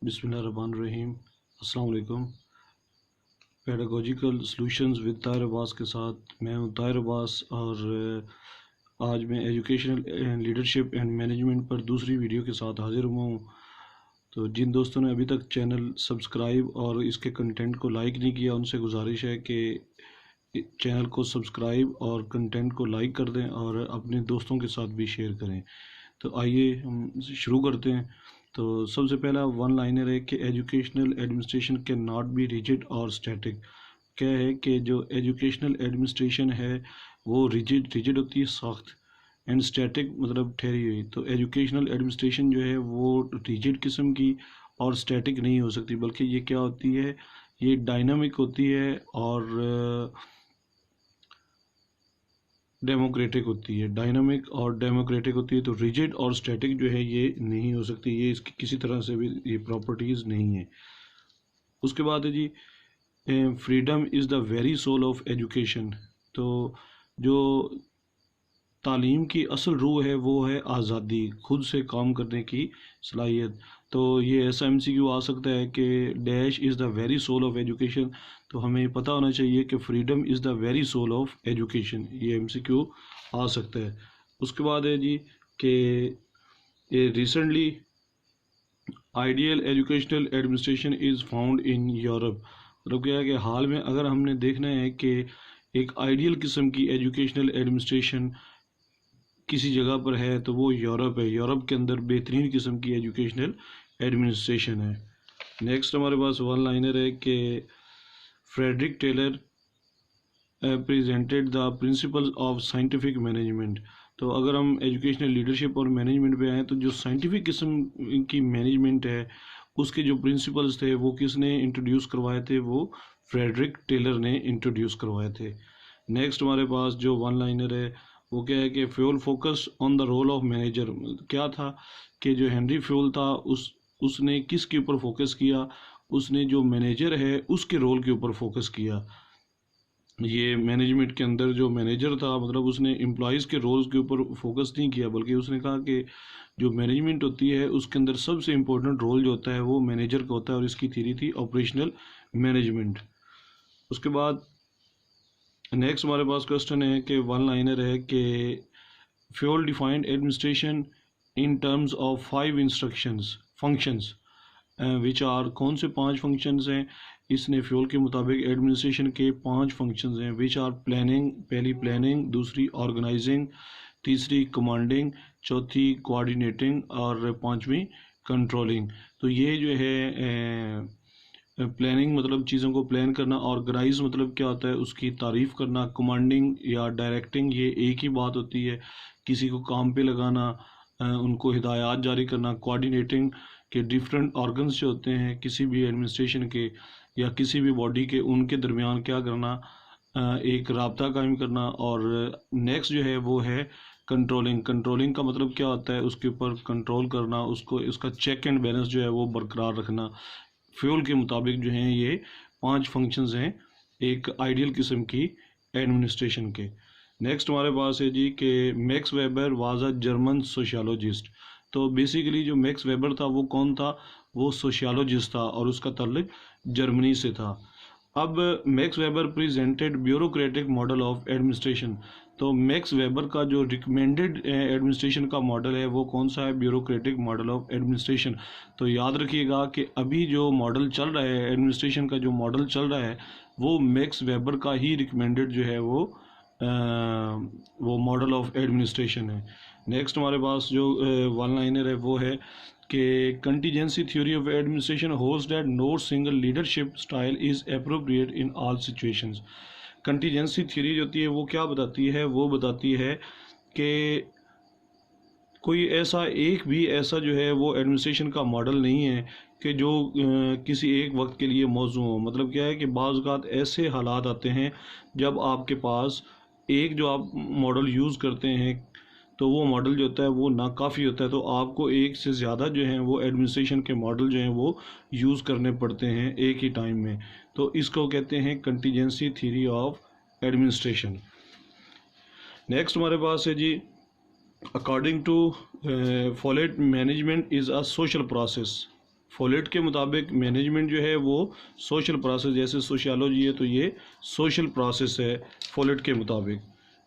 बिस्मिल्लाहिर्रहमानिर्रहीम। अस्सलाम वालेकुम। Pedagogical solutions with Tahir Abbas के साथ मैं हूं ताहिर अब्बास और आज मैं एजुकेशनल लीडरशिप एंड मैनेजमेंट पर दूसरी वीडियो के साथ हाजिर हुआ हूं। तो जिन दोस्तों ने अभी तक चैनल सब्सक्राइब और इसके कंटेंट को लाइक नहीं किया, उनसे गुजारिश है कि चैनल को सब्सक्राइब और कंटेंट को लाइक कर दें और अपने दोस्तों के साथ भी शेयर करें। तो आइए हम शुरू करते हैं। तो सबसे पहला वन लाइनर है कि educational administration can not be rigid और स्टैटिक। क्या है कि जो एजुकेशनल एडमिनिस्ट्रेशन है वो रिजिड होती है, सख्त, एंड स्टैटिक मतलब ठहरी हुई। तो एजुकेशनल एडमिनिस्ट्रेशन जो है वो रिजिड किस्म की और स्टैटिक नहीं हो सकती, बल्कि ये क्या होती है, ये डायनामिक होती है और डेमोक्रेटिक होती है। डायनामिक और डेमोक्रेटिक होती है। तो रिजिड और स्टैटिक जो है ये नहीं हो सकती, ये इसकी किसी तरह से भी ये प्रॉपर्टीज़ नहीं है। उसके बाद है जी, freedom is the very soul of education. तो जो तालीम की असल रूह है वो है आज़ादी, खुद से काम करने की सलाहियत। तो ये ऐसा MCQ आ सकता है कि dash is the very soul of education. तो हमें पता होना चाहिए कि freedom is the very soul of education, ये MCQ आ सकता है। उसके बाद है जी कि ये recently ideal educational administration is found in Europe. मतलब क्या है कि हाल में अगर हमने देखना है कि एक आइडियल किस्म की एजुकेशनल एडमिनिस्ट्रेशन किसी जगह पर है तो वो यूरोप है। यूरोप के अंदर बेहतरीन किस्म की एजुकेशनल एडमिनिस्ट्रेशन है। नेक्स्ट हमारे पास वन लाइनर है कि Frederick Taylor presented the principles of scientific management. तो अगर हम एजुकेशनल लीडरशिप और मैनेजमेंट पे आए तो जो साइंटिफिक किस्म की मैनेजमेंट है उसके जो प्रिंसिपल्स थे वो किसने इंट्रोड्यूस करवाए थे, वो फ्रेडरिक टेलर ने इंट्रोड्यूस करवाए थे। नेक्स्ट हमारे पास जो वन लाइनर है वो क्या है कि Fayol focus on the role of manager. क्या था कि जो हेनरी फ्यूल था उसने किसके ऊपर फोकस किया, उसने जो मैनेजर है उसके रोल के ऊपर फोकस किया। ये मैनेजमेंट के अंदर जो मैनेजर था मतलब उसने एम्प्लॉयज़ के रोल्स के ऊपर फोकस नहीं किया, बल्कि उसने कहा कि जो मैनेजमेंट होती है उसके अंदर सबसे इम्पोर्टेंट रोल जो होता है वो मैनेजर का होता है, और इसकी थ्योरी थी ऑपरेशनल मैनेजमेंट। उसके बाद नेक्स्ट हमारे पास क्वेश्चन है कि वन लाइनर है कि Fayol defined administration in terms of 5 instructions functions which are. कौन से 5 फंक्शंस हैं इसने फ्यूल के मुताबिक एडमिनिस्ट्रेशन के 5 फंक्शंस हैं, विच आर प्लानिंग, पहली प्लानिंग, दूसरी ऑर्गेनाइजिंग, तीसरी कमांडिंग, चौथी कोऑर्डिनेटिंग और पांचवी कंट्रोलिंग। तो ये जो है प्लानिंग मतलब चीज़ों को प्लान करना, ऑर्गेनाइज मतलब क्या होता है उसकी तारीफ़ करना, कमांडिंग या डायरेक्टिंग ये एक ही बात होती है, किसी को काम पे लगाना, उनको हिदायत जारी करना। कोऑर्डिनेटिंग के डिफरेंट ऑर्गन्स जो होते हैं किसी भी एडमिनिस्ट्रेशन के या किसी भी बॉडी के, उनके दरमियान क्या करना, एक राब्ता कायम करना। और नेक्स्ट जो है वो है कंट्रोलिंग। कंट्रोलिंग का मतलब क्या होता है, उसके ऊपर कंट्रोल करना, उसको उसका चेक एंड बैलेंस जो है वो बरकरार रखना। फ्यूल के मुताबिक जो हैं ये 5 फंक्शंस हैं एक आइडियल किस्म की एडमिनिस्ट्रेशन के। नेक्स्ट हमारे पास है जी कि max weber was a German sociologist. तो बेसिकली जो मैक्स वेबर था वो कौन था, वो सोशियोलॉजिस्ट था और उसका ताल्लुक जर्मनी से था। अब max weber presented bureaucratic model of administration. तो मैक्स वेबर का जो रिकमेंडेड एडमिनिस्ट्रेशन का मॉडल है वो कौन सा है, ब्यूरोक्रेटिक मॉडल ऑफ एडमिनिस्ट्रेशन। तो याद रखिएगा कि अभी जो मॉडल चल रहा है, एडमिनिस्ट्रेशन का जो मॉडल चल रहा है वो मैक्स वेबर का ही रिकमेंडेड जो है वो मॉडल ऑफ एडमिनिस्ट्रेशन है। नेक्स्ट हमारे पास जो वन लाइनर है वो है कि contingency theory of administration holds that no single leadership style is appropriate in all situations. Contingency theory जो होती है वो क्या बताती है, वो बताती है कि कोई ऐसा एक भी ऐसा जो है वो एडमिनिस्ट्रेशन का मॉडल नहीं है कि जो किसी एक वक्त के लिए मौजू हो। मतलब क्या है कि बाज़ औक़ात ऐसे हालात आते हैं जब आपके पास एक जो आप मॉडल यूज़ करते हैं तो वो मॉडल जो होता है वो नाकाफ़ी होता है, तो आपको एक से ज़्यादा जो है वो एडमिनिस्ट्रेशन के मॉडल जो हैं वो यूज़ करने पड़ते हैं एक ही टाइम में। तो इसको कहते हैं contingency theory of administration. Next हमारे पास है जी, according to Follett management is a social process. Follett के मुताबिक मैनेजमेंट जो है वो सोशल प्रोसेस, जैसे सोशियोलॉजी है तो ये सोशल प्रोसेस है फॉलेट के मुताबिक।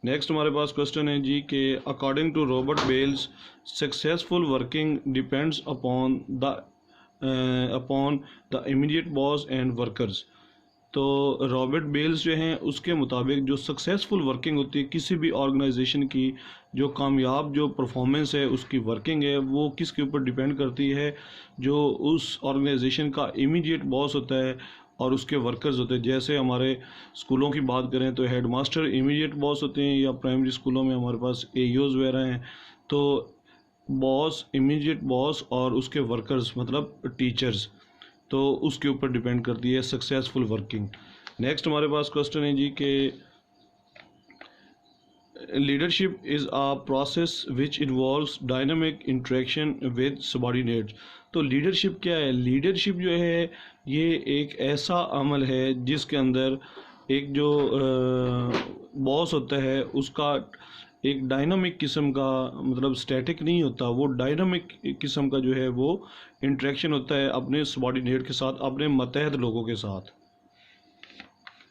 नेक्स्ट हमारे पास क्वेश्चन है जी कि according to Robert Bales successful working depends upon the immediate boss and workers. तो रॉबर्ट बेल्स जो हैं उसके मुताबिक जो सक्सेसफुल वर्किंग होती है किसी भी ऑर्गेनाइजेशन की, जो कामयाब जो परफॉर्मेंस है उसकी वर्किंग है, वो किसके ऊपर डिपेंड करती है, जो उस ऑर्गेनाइजेशन का इमीडिएट बॉस होता है और उसके वर्कर्स होते हैं। जैसे हमारे स्कूलों की बात करें तो हेड मास्टर इमीडिएट बॉस होते हैं, या प्राइमरी स्कूलों में हमारे पास एईओज वगैरह हैं। तो बॉस, इमीडिएट बॉस और उसके वर्कर्स मतलब टीचर्स, तो उसके ऊपर डिपेंड करती है सक्सेसफुल वर्किंग। नेक्स्ट हमारे पास क्वेश्चन है जी कि leadership is a process which involves dynamic interaction with subordinates. तो लीडरशिप क्या है? लीडरशिप जो है ये एक ऐसा अमल है जिसके अंदर एक जो बॉस होता है उसका एक डायनामिक किस्म का, मतलब स्टैटिक नहीं होता, वो डायनामिक किस्म का जो है वो इंटरेक्शन होता है अपने सबॉर्डिनेट के साथ, अपने मतहत लोगों के साथ।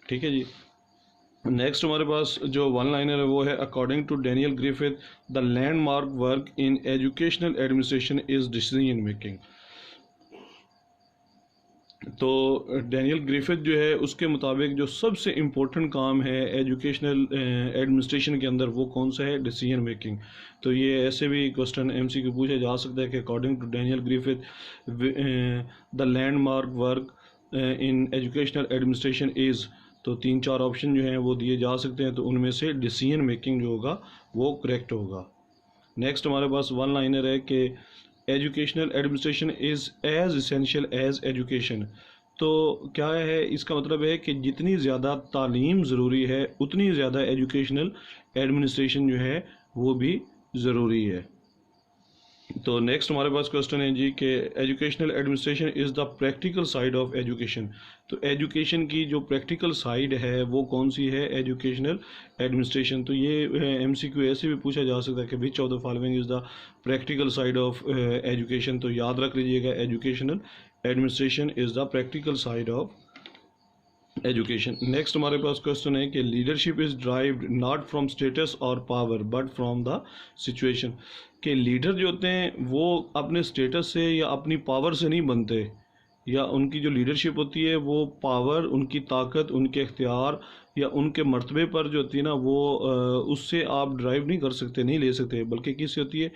ठीक है जी। नेक्स्ट हमारे पास जो वन लाइनर है वो है according to Daniel Griffith the landmark work in educational administration is decision making. तो डैनियल ग्रिफिथ जो है उसके मुताबिक जो सबसे इम्पोर्टेंट काम है एजुकेशनल एडमिनिस्ट्रेशन के अंदर वो कौन सा है? Decision making. तो ये ऐसे भी क्वेश्चन एमसीक्यू पूछा जा सकता है कि according to Daniel Griffith the landmark work in educational administration is, तो 3-4 ऑप्शन जो हैं वो दिए जा सकते हैं, तो उनमें से डिसीजन मेकिंग जो होगा वो करेक्ट होगा। नेक्स्ट हमारे पास वन लाइनर है कि educational administration is as essential as education. तो क्या है इसका मतलब है कि जितनी ज़्यादा तालीम ज़रूरी है उतनी ज़्यादा एजुकेशनल एडमिनिस्ट्रेशन जो है वो भी ज़रूरी है। तो नेक्स्ट हमारे पास क्वेश्चन है जी कि educational administration is the practical side of education. तो एजुकेशन की जो प्रैक्टिकल साइड है वो कौन सी है? Educational administration. तो ये एमसीक्यू ऐसे भी पूछा जा सकता है कि which of the following is the practical side of education. तो याद रख लीजिएगा educational administration is the practical side of education. Next हमारे पास क्वेश्चन है कि leadership is derived not from status और power but from the situation. के लीडर जो होते हैं वो अपने स्टेटस से या अपनी पावर से नहीं बनते, या उनकी जो लीडरशिप होती है वो पावर, उनकी ताकत, उनके इख्तियार या उनके मर्तबे पर जो होती है ना वो उससे आप ड्राइव नहीं कर सकते, नहीं ले सकते, बल्कि किससे होती है?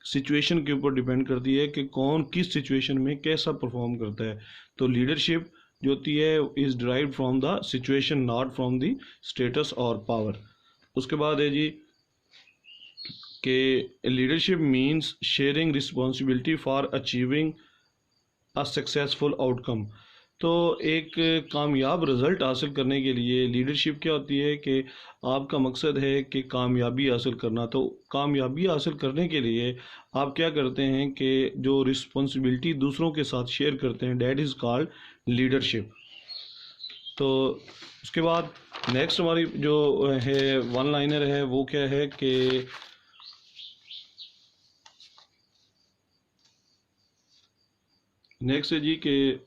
सिचुएशन के ऊपर डिपेंड करती है कि कौन किस सिचुएशन में कैसा परफॉर्म करता है। तो लीडरशिप जो होती है is drive from the situation not from the status और पावर। उसके बाद है जी कि leadership means sharing responsibility for achieving a successful outcome. तो एक कामयाब रिज़ल्ट हासिल करने के लिए लीडरशिप क्या होती है कि आपका मकसद है कि कामयाबी हासिल करना। तो कामयाबी हासिल करने के लिए आप क्या करते हैं कि जो रिस्पॉन्सिबिलिटी दूसरों के साथ शेयर करते हैं, डैट इज़ कॉल्ड लीडरशिप। तो उसके बाद नेक्स्ट हमारी जो है वन लाइनर है वो क्या है कि नेक्स्ट है जी कि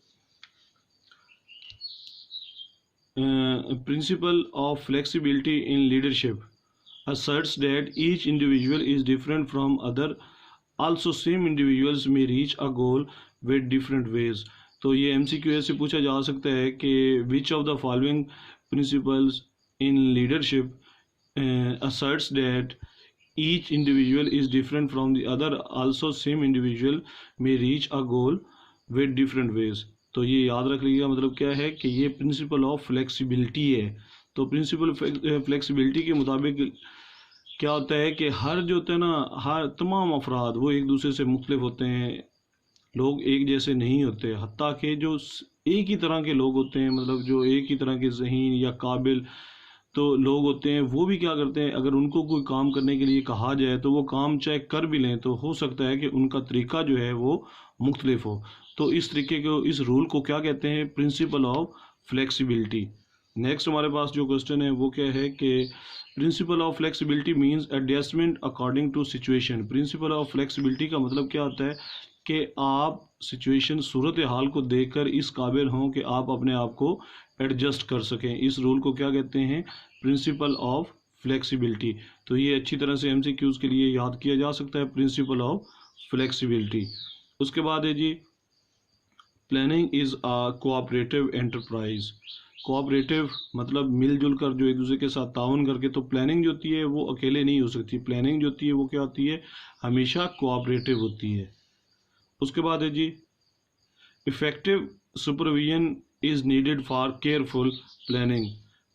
principle of flexibility in leadership asserts that each individual is different from other, also same individuals may reach a goal with different ways। तो ये MCQ से पूछा जा सकता है कि which of the following principles in leadership asserts that each individual is different from the other, also same individual may reach a goal with different ways। तो ये याद रख लीजिएगा, मतलब क्या है कि ये प्रिंसिपल ऑफ फ्लेक्सिबिलिटी है। तो प्रिंसिपल फ्लेक्सिबिलिटी के मुताबिक क्या होता है कि हर जो होता है ना, हर तमाम अफराद वो एक दूसरे से मुख्तलिफ होते हैं, लोग एक जैसे नहीं होते, हत्ता कि जो एक ही तरह के लोग होते हैं, मतलब जो एक ही तरह के ज़हीन या काबिल तो लोग होते हैं, वो भी क्या करते हैं, अगर उनको कोई काम करने के लिए कहा जाए तो वो काम चाहे कर भी लें तो हो सकता है कि उनका तरीका जो है वो मुख्तलिफ हो। तो इस तरीके को, इस रूल को क्या कहते हैं? Principal of flexibility. नेक्स्ट हमारे पास जो क्वेश्चन है वो क्या है कि principle of flexibility means adjustment according to situation. Principle of flexibility का मतलब क्या होता है कि आप सिचुएशन सूरत हाल को देखकर इस काबिल हों कि आप अपने आप को एडजस्ट कर सकें। इस रूल को क्या कहते हैं? Principal of flexibility. तो ये अच्छी तरह से MCQs के लिए याद किया जा सकता है, प्रिंसिपल ऑफ फ्लेक्सिबिलिटी। उसके बाद है जी, planning is a cooperative enterprise. Cooperative मतलब मिलजुल कर जो एक दूसरे के साथ ताउन करके, तो प्लानिंग जो होती है वो अकेले नहीं हो सकती। प्लानिंग जो होती है वो क्या होती है? हमेशा कोऑपरेटिव होती है। उसके बाद है जी, effective supervision is needed for careful planning.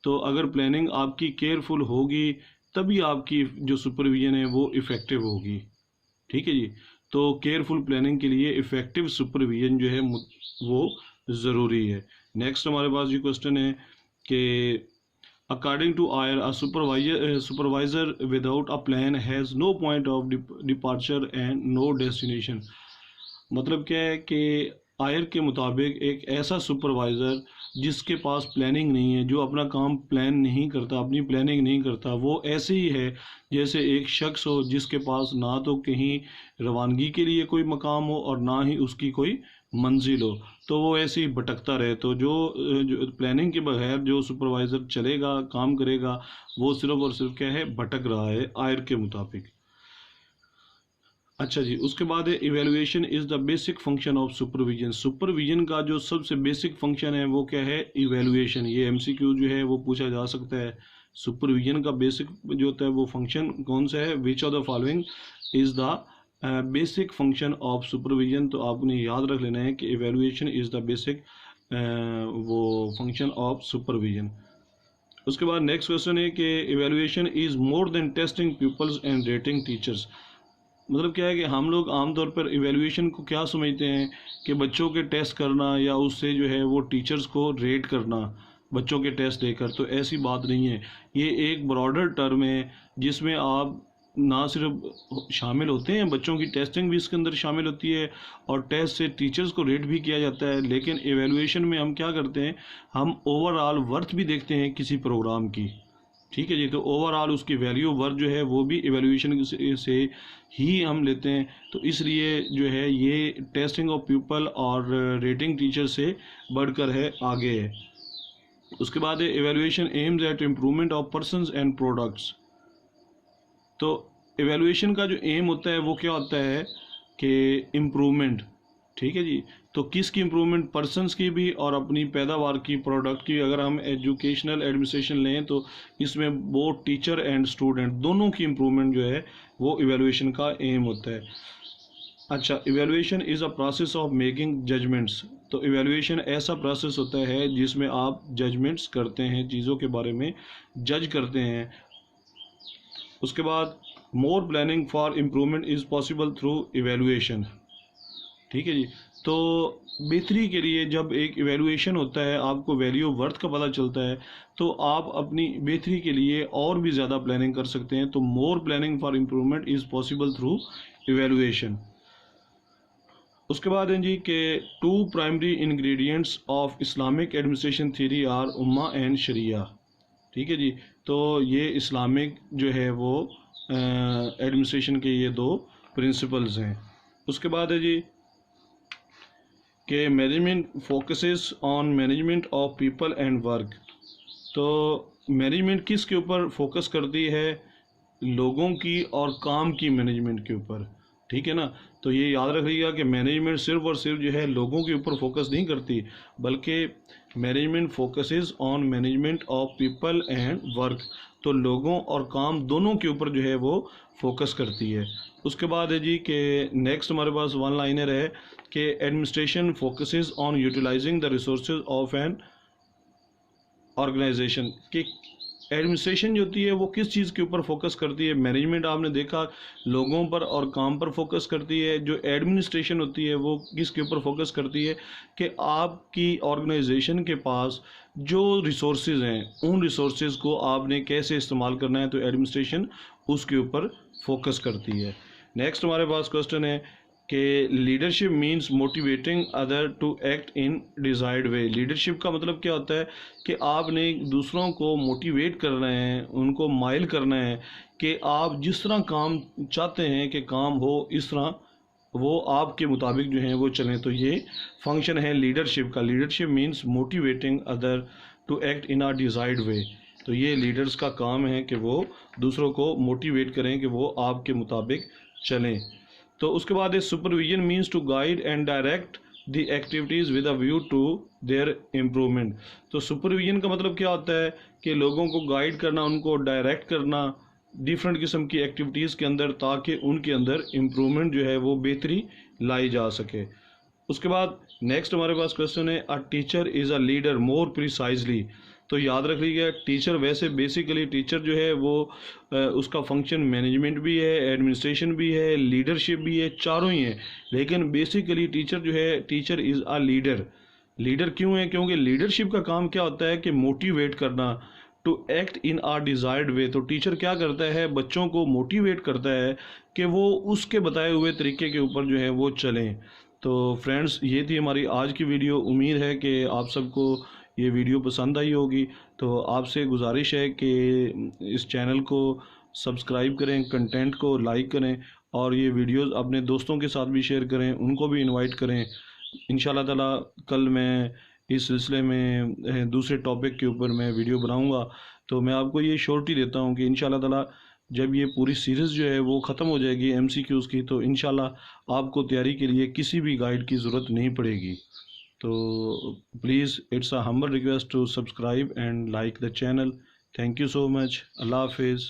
तो अगर प्लानिंग आपकी केयरफुल होगी तभी आपकी जो सुपरविजन है वो इफ़ेक्टिव होगी। ठीक है जी। तो केयरफुल प्लानिंग के लिए इफ़ेक्टिव सुपरविजन जो है वो ज़रूरी है। नेक्स्ट हमारे पास ये क्वेश्चन है कि according to Ayer a supervisor without a plan has no point of departure and no destination. मतलब क्या है कि आयर के मुताबिक एक ऐसा सुपरवाइज़र जिसके पास प्लानिंग नहीं है, जो अपना काम प्लान नहीं करता, अपनी प्लानिंग नहीं करता, वो ऐसे ही है जैसे एक शख्स हो जिसके पास ना तो कहीं रवानगी के लिए कोई मकाम हो और ना ही उसकी कोई मंजिल हो, तो वो ऐसे ही भटकता रहे। तो जो प्लानिंग के बगैर जो सुपरवाइज़र चलेगा, काम करेगा, वो सिर्फ और सिर्फ क्या है? भटक रहा है आयर के मुताबिक। अच्छा जी, उसके बाद है evaluation is the basic function of supervision. Supervision का जो सबसे बेसिक फंक्शन है वो क्या है? इवेलुएशन। ये MCQ जो है वो पूछा जा सकता है। सुपरविजन का बेसिक जो होता है वो फंक्शन कौन सा है? Which of the following is the basic function of supervision. तो आपने याद रख लेना है कि इवेलुएशन इज़ द बेसिक वो फंक्शन ऑफ सुपरविजन। उसके बाद नेक्स्ट क्वेश्चन है कि evaluation is more than testing peoples and rating teachers. मतलब क्या है कि हम लोग आमतौर पर इवेलुएशन को क्या समझते हैं कि बच्चों के टेस्ट करना या उससे जो है वो टीचर्स को रेट करना बच्चों के टेस्ट देकर। तो ऐसी बात नहीं है, ये एक ब्रॉडर टर्म है जिसमें आप ना सिर्फ शामिल होते हैं, बच्चों की टेस्टिंग भी इसके अंदर शामिल होती है और टेस्ट से टीचर्स को रेट भी किया जाता है। लेकिन इवेलुएशन में हम क्या करते हैं? हम ओवरऑल वर्थ भी देखते हैं किसी प्रोग्राम की। ठीक है जी। तो ओवरऑल उसकी वैल्यू वर्थ जो है वो भी इवेलुएशन से ही हम लेते हैं। तो इसलिए जो है ये टेस्टिंग ऑफ पीपल और रेटिंग टीचर से बढ़कर है, आगे है। उसके बाद है evaluation aims at improvement of persons and products. तो इवेलुएशन का जो एम होता है वो क्या होता है कि इम्प्रूवमेंट। ठीक है जी। तो किसकी इम्प्रूवमेंट? पर्सनस की भी और अपनी पैदावार की, प्रोडक्ट की। अगर हम एजुकेशनल एडमिनिस्ट्रेशन लें तो इसमें बोथ टीचर एंड स्टूडेंट दोनों की इम्प्रूवमेंट जो है वो इवेलुएशन का एम होता है। अच्छा, evaluation is a process of making judgements. तो इवेलुएशन ऐसा प्रोसेस होता है जिसमें आप जजमेंट्स करते हैं, चीज़ों के बारे में जज करते हैं। उसके बाद more planning for improvement is possible through evaluation. ठीक है जी। तो बेहतरी के लिए जब एक इवेलुएशन होता है, आपको वैल्यू वर्थ का पता चलता है, तो आप अपनी बेहतरी के लिए और भी ज़्यादा प्लानिंग कर सकते हैं। तो more planning for improvement is possible through evaluation. उसके बाद है जी कि two primary ingredients of Islamic administration theory are उम्मा एंड शरिया। ठीक है जी। तो ये इस्लामिक जो है वो एडमिनिस्ट्रेशन के ये दो प्रिंसिपल्स हैं। उसके बाद है जी कि management focuses on management of people and work. तो मैनेजमेंट किसके ऊपर फोकस करती है? लोगों की और काम की मैनेजमेंट के ऊपर। ठीक है ना। तो ये याद रखिएगा कि मैनेजमेंट सिर्फ और सिर्फ जो है लोगों के ऊपर फोकस नहीं करती, बल्कि management focuses on management of people and work. तो लोगों और काम दोनों के ऊपर जो है वो फोकस करती है। उसके बाद है जी कि नेक्स्ट हमारे पास वन लाइनर है कि administration focuses on utilising the resources of an organisation. कि एडमिनिस्ट्रेशन जो होती है वो किस चीज़ के ऊपर फोकस करती है? मैनेजमेंट आपने देखा लोगों पर और काम पर फोकस करती है। जो एडमिनिस्ट्रेशन होती है वो किसके ऊपर फोकस करती है कि आपकी ऑर्गेनाइजेशन के पास जो रिसोर्सेज हैं उन रिसोर्सेज को आपने कैसे इस्तेमाल करना है। तो एडमिनिस्ट्रेशन उसके ऊपर फोकस करती है। नेक्स्ट हमारे पास क्वेश्चन है कि leadership means motivating other to act in desired way. Leadership का मतलब क्या होता है कि आपने दूसरों को मोटिवेट करना है, उनको माइल करना है कि आप जिस तरह काम चाहते हैं कि काम हो, इस तरह वो आपके मुताबिक जो हैं वो चलें। तो ये फंक्शन है लीडरशिप का। Leadership means motivating other to act in a desired way. तो ये लीडर्स का काम है कि वो दूसरों को मोटिवेट करें कि वो आपके मुताबिक चलें। तो उसके बाद है supervision means to guide and direct the activities with a view to their improvement. तो सुपरविजन का मतलब क्या होता है कि लोगों को गाइड करना, उनको डायरेक्ट करना डिफरेंट किस्म की एक्टिविटीज़ के अंदर, ताकि उनके अंदर इम्प्रूवमेंट जो है वो बेहतरी लाई जा सके। उसके बाद नेक्स्ट हमारे पास क्वेश्चन है a teacher is a leader more precisely. तो याद रख लीजिएगा, टीचर वैसे बेसिकली टीचर जो है वो उसका फंक्शन मैनेजमेंट भी है, एडमिनिस्ट्रेशन भी है, लीडरशिप भी है, चारों ही है। लेकिन बेसिकली टीचर जो है, teacher is a leader. Leader क्यों है? क्योंकि लीडरशिप का काम क्या होता है कि मोटिवेट करना, to act in a desired way. तो टीचर क्या करता है? बच्चों को मोटिवेट करता है कि वो उसके बताए हुए तरीके के ऊपर जो है वो चलें। तो फ्रेंड्स, ये थी हमारी आज की वीडियो। उम्मीद है कि आप सबको ये वीडियो पसंद आई होगी। तो आपसे गुजारिश है कि इस चैनल को सब्सक्राइब करें, कंटेंट को लाइक करें, और ये वीडियोस अपने दोस्तों के साथ भी शेयर करें, उनको भी इनवाइट करें। इंशाल्लाह ताला कल मैं इस सिलसिले में दूसरे टॉपिक के ऊपर मैं वीडियो बनाऊंगा। तो मैं आपको ये श्योरिटी देता हूँ कि इंशाल्लाह ताला जब ये पूरी सीरीज़ जो है वो ख़त्म हो जाएगी एमसीक्यूज़ की, तो इंशाल्लाह आपको तैयारी के लिए किसी भी गाइड की ज़रूरत नहीं पड़ेगी। तो please, it's a humble request to subscribe and like the channel. Thank you so much. अल्लाह हाफिज़।